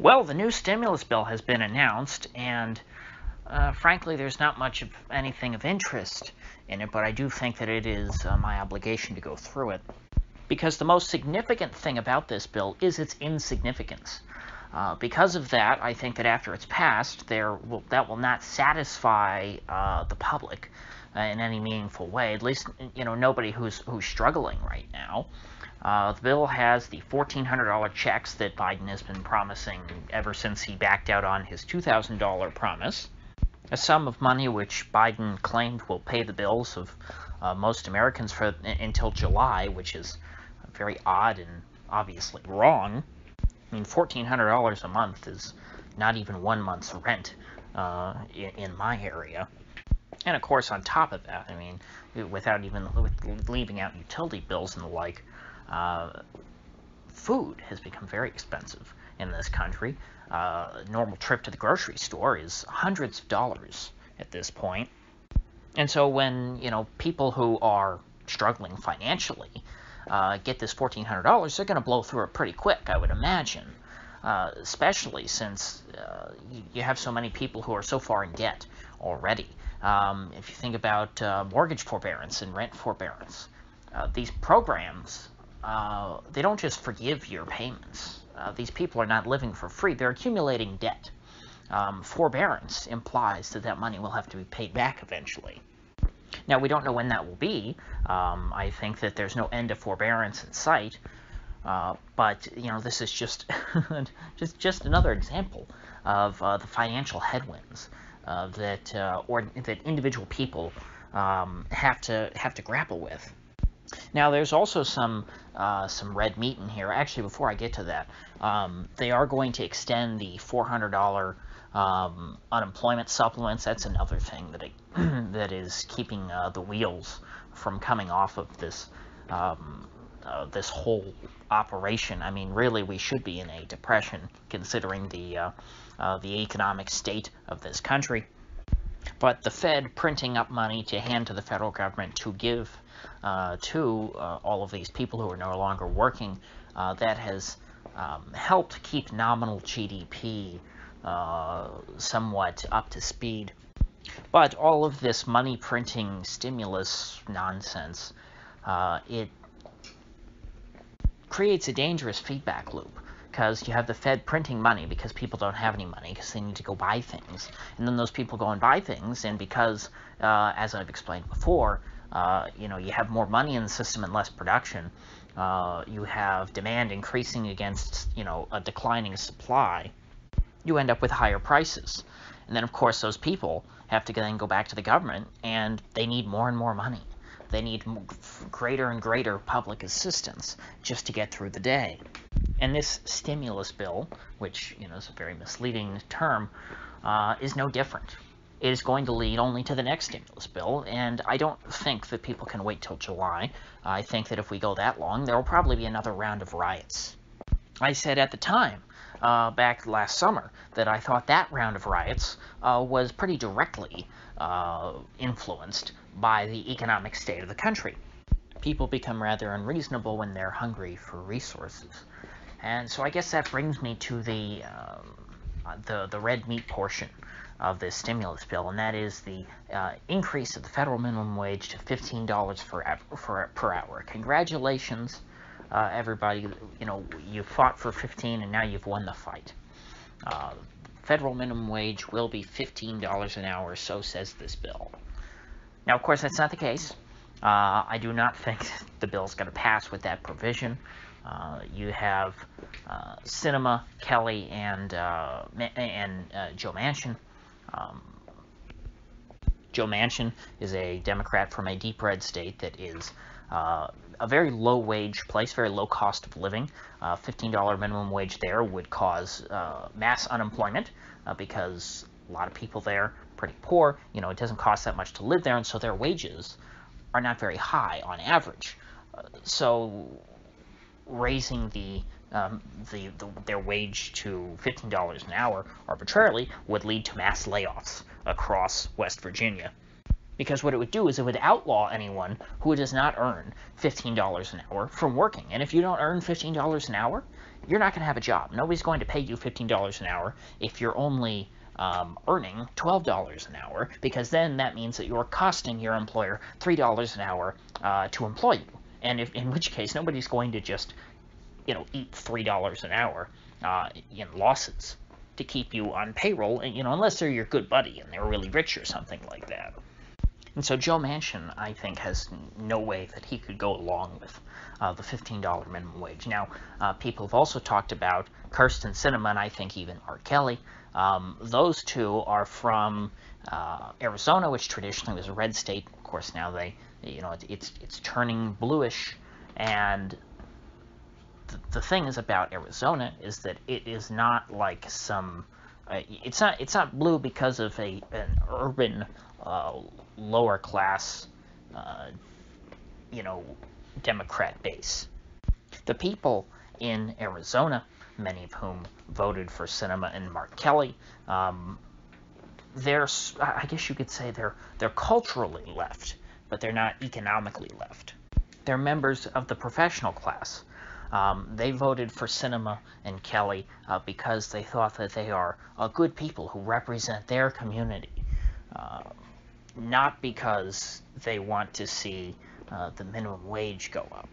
Well, the new stimulus bill has been announced, and frankly, there's not much of anything of interest in it, but I do think that it is my obligation to go through it. Because the most significant thing about this bill is its insignificance. Because of that, I think that after it's passed, that will not satisfy the public in any meaningful way. At least, nobody who's struggling right now. The bill has the $1,400 checks that Biden has been promising ever since he backed out on his $2,000 promise. A sum of money which Biden claimed will pay the bills of most Americans until July, which is very odd and obviously wrong. I mean, $1,400 a month is not even 1 month's rent in my area. And of course, on top of that, I mean, without even leaving out utility bills and the like, food has become very expensive in this country. A normal trip to the grocery store is hundreds of dollars at this point. And so when, people who are struggling financially get this $1,400, they're going to blow through it pretty quick, I would imagine, especially since you have so many people who are so far in debt already. If you think about mortgage forbearance and rent forbearance, these programs, they don't just forgive your payments. These people are not living for free. They're accumulating debt. Forbearance implies that money will have to be paid back eventually. Now, we don't know when that will be. I think that there's no end of forbearance in sight. But, this is just just another example of the financial headwinds that individual people have to grapple with. Now, there's also some red meat in here. Actually, before I get to that, they are going to extend the $400 unemployment supplements. That's another thing that is keeping the wheels from coming off of this this whole operation. I mean, really, we should be in a depression considering the economic state of this country. But the Fed printing up money to hand to the federal government to give to all of these people who are no longer working, that has helped keep nominal GDP somewhat up to speed. But all of this money printing stimulus nonsense, it creates a dangerous feedback loop. Because you have the Fed printing money because people don't have any money because they need to go buy things. And then those people go and buy things, and because, as I've explained before, you have more money in the system and less production, you have demand increasing against, a declining supply, you end up with higher prices. And then, of course, those people have to then go back to the government, and they need more and more money. They need greater and greater public assistance just to get through the day. And this stimulus bill, which is a very misleading term, is no different. It is going to lead only to the next stimulus bill, and I don't think that people can wait till July. I think that if we go that long, there will probably be another round of riots. I said at the time, back last summer, that I thought that round of riots was pretty directly influenced by the economic state of the country. People become rather unreasonable when they're hungry for resources. And so I guess that brings me to the red meat portion of this stimulus bill, and that is the increase of the federal minimum wage to $15 per hour. Congratulations, everybody. You fought for 15, and now you've won the fight. Federal minimum wage will be $15 an hour, so says this bill. Now, of course, that's not the case. I do not think the bill's going to pass with that provision. You have Sinema, Kelly, and Joe Manchin. Joe Manchin is a Democrat from a deep red state that is a very low-wage place, very low cost of living. $15 minimum wage there would cause mass unemployment because a lot of people there are pretty poor. It doesn't cost that much to live there, and so their wages are not very high on average. So raising their wage to $15 an hour arbitrarily would lead to mass layoffs across West Virginia. Because what it would do is it would outlaw anyone who does not earn $15 an hour from working. And if you don't earn $15 an hour, you're not going to have a job. Nobody's going to pay you $15 an hour if you're only earning $12 an hour, because then that means that you're costing your employer $3 an hour to employ you. And in which case, nobody's going to just, eat $3 an hour in losses to keep you on payroll, unless they're your good buddy and they're really rich or something like that. And so Joe Manchin, I think, has no way that he could go along with the $15 minimum wage. Now, people have also talked about Kyrsten Sinema, and I think even Mark Kelly. Those two are from Arizona, which traditionally was a red state. Of course, now it's turning bluish. And the thing is about Arizona is that it is not like some. It's not blue because of an urban lower class, Democrat base. The people in Arizona, many of whom voted for Sinema and Mark Kelly, I guess you could say they're culturally left, but they're not economically left. They're members of the professional class. They voted for Sinema and Kelly because they thought that they are good people who represent their community, not because they want to see the minimum wage go up.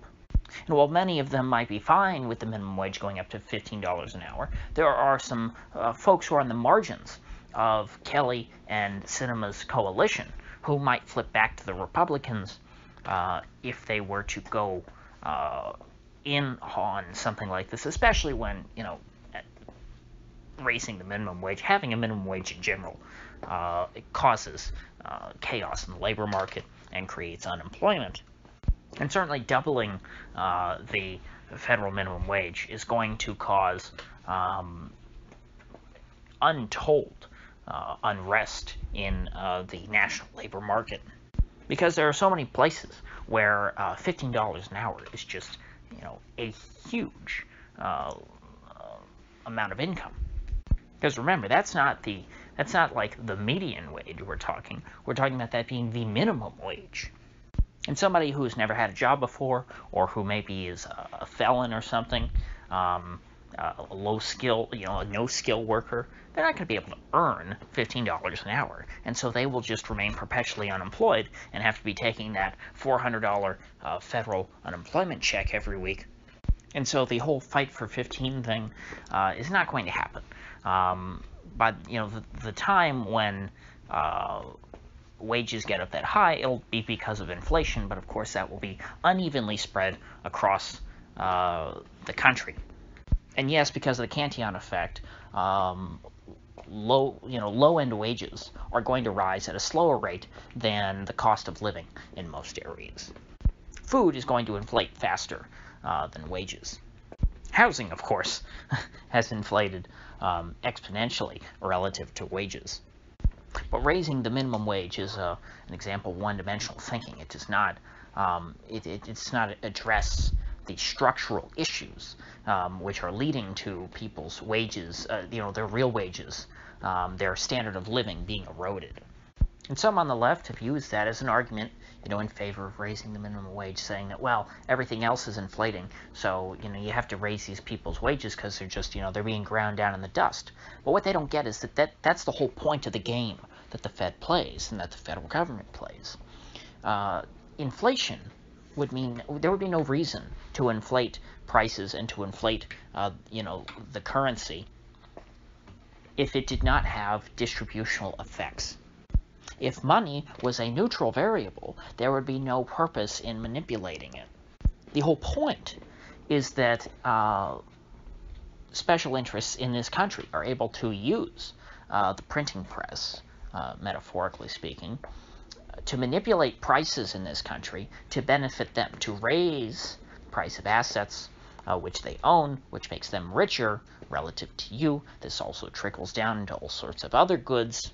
And while many of them might be fine with the minimum wage going up to $15 an hour, there are some folks who are on the margins of Kelly and Sinema's coalition who might flip back to the Republicans if they were to go in on something like this, especially when, raising the minimum wage, having a minimum wage in general, it causes chaos in the labor market and creates unemployment. And certainly doubling the federal minimum wage is going to cause untold unrest in the national labor market, because there are so many places where $15 an hour is just, a huge amount of income. Because remember, that's not like the median wage we're talking. We're talking about that being the minimum wage. And somebody who's never had a job before, or who maybe is a felon or something, a low skill, a no skill worker, they're not going to be able to earn $15 an hour. And so they will just remain perpetually unemployed and have to be taking that $400 federal unemployment check every week. And so the whole fight for 15 thing is not going to happen. By the time when wages get up that high, it'll be because of inflation, but of course that will be unevenly spread across the country. And yes, because of the Cantillon effect, low-end wages are going to rise at a slower rate than the cost of living in most areas. Food is going to inflate faster than wages. Housing, of course, has inflated exponentially relative to wages. But raising the minimum wage is an example of one-dimensional thinking. It does not it's not address the structural issues which are leading to people's wages, their real wages, their standard of living being eroded. And some on the left have used that as an argument, in favor of raising the minimum wage, saying that, well, everything else is inflating, so, you have to raise these people's wages because they're just, they're being ground down in the dust. But what they don't get is that's the whole point of the game that the Fed plays and that the federal government plays. Inflation would mean there would be no reason to inflate prices and to inflate, the currency if it did not have distributional effects. If money was a neutral variable, there would be no purpose in manipulating it. The whole point is that special interests in this country are able to use the printing press, metaphorically speaking, to manipulate prices in this country to benefit them, to raise the price of assets which they own, which makes them richer relative to you. This also trickles down into all sorts of other goods.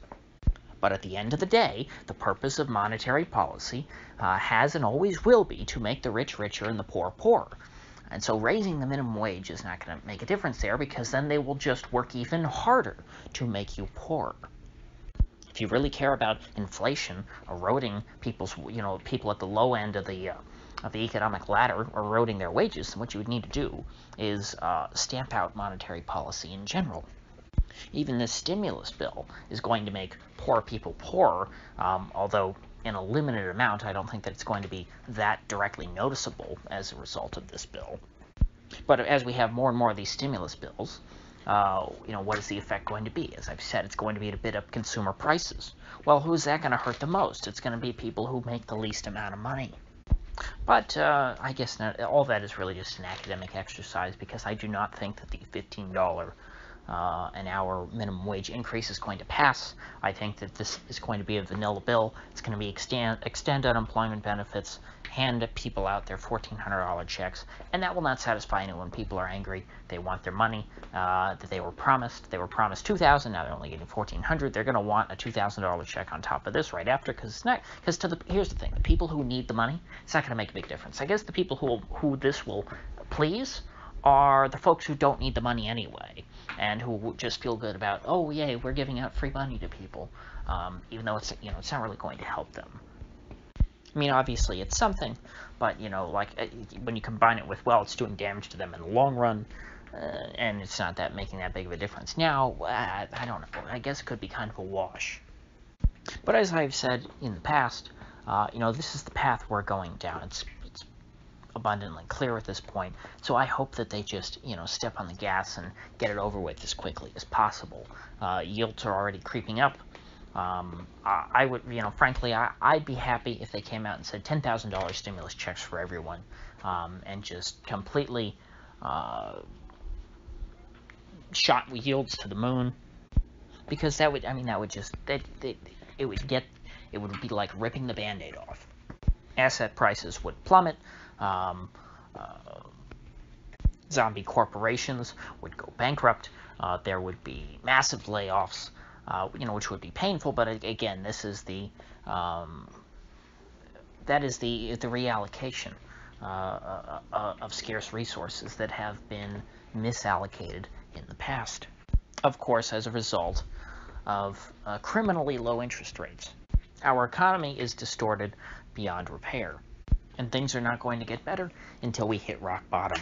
But at the end of the day, the purpose of monetary policy has and always will be to make the rich richer and the poor poorer. And so raising the minimum wage is not going to make a difference there, because then they will just work even harder to make you poorer. If you really care about inflation eroding people's, people at the low end of the of the economic ladder or eroding their wages, then what you would need to do is stamp out monetary policy in general. Even this stimulus bill is going to make poor people poorer, although in a limited amount. I don't think that it's going to be that directly noticeable as a result of this bill. But as we have more and more of these stimulus bills, what is the effect going to be? As I've said, it's going to be to bid up consumer prices. Well, who's that going to hurt the most? It's going to be people who make the least amount of money. But I guess all that is really just an academic exercise, because I do not think that the $15 an hour minimum wage increase is going to pass. I think that this is going to be a vanilla bill. It's going to be extend unemployment benefits, hand people out their $1,400 checks, and that will not satisfy anyone. People are angry. They want their money that they were promised. They were promised $2,000. Now they're only getting $1,400. They're going to want a $2,000 check on top of this right after, because here's the thing: the people who need the money, it's not going to make a big difference. I guess the people who this will please are the folks who don't need the money anyway, and who just feel good about, oh yay, we're giving out free money to people, even though it's not really going to help them. I mean, obviously it's something, but when you combine it with, well, it's doing damage to them in the long run, and it's not making that big of a difference now, I don't know. I guess it could be kind of a wash. But as I've said in the past, this is the path we're going down. It's abundantly clear at this point, so I hope that they just step on the gas and get it over with as quickly as possible. Yields are already creeping up. I would, frankly, I'd be happy if they came out and said $10,000 stimulus checks for everyone, and just completely shot yields to the moon, because that would be like ripping the Band-Aid off. Asset prices would plummet. Zombie corporations would go bankrupt. There would be massive layoffs, which would be painful. But again, this is the reallocation of scarce resources that have been misallocated in the past. Of course, as a result of criminally low interest rates, our economy is distorted beyond repair. And things are not going to get better until we hit rock bottom.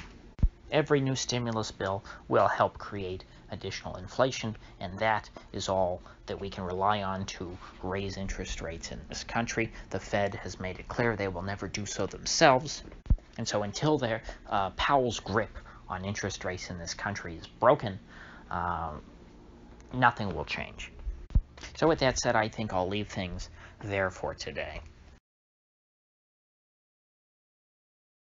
Every new stimulus bill will help create additional inflation, and that is all that we can rely on to raise interest rates in this country. The Fed has made it clear they will never do so themselves. And so until Powell's grip on interest rates in this country is broken, nothing will change. So with that said, I think I'll leave things there for today.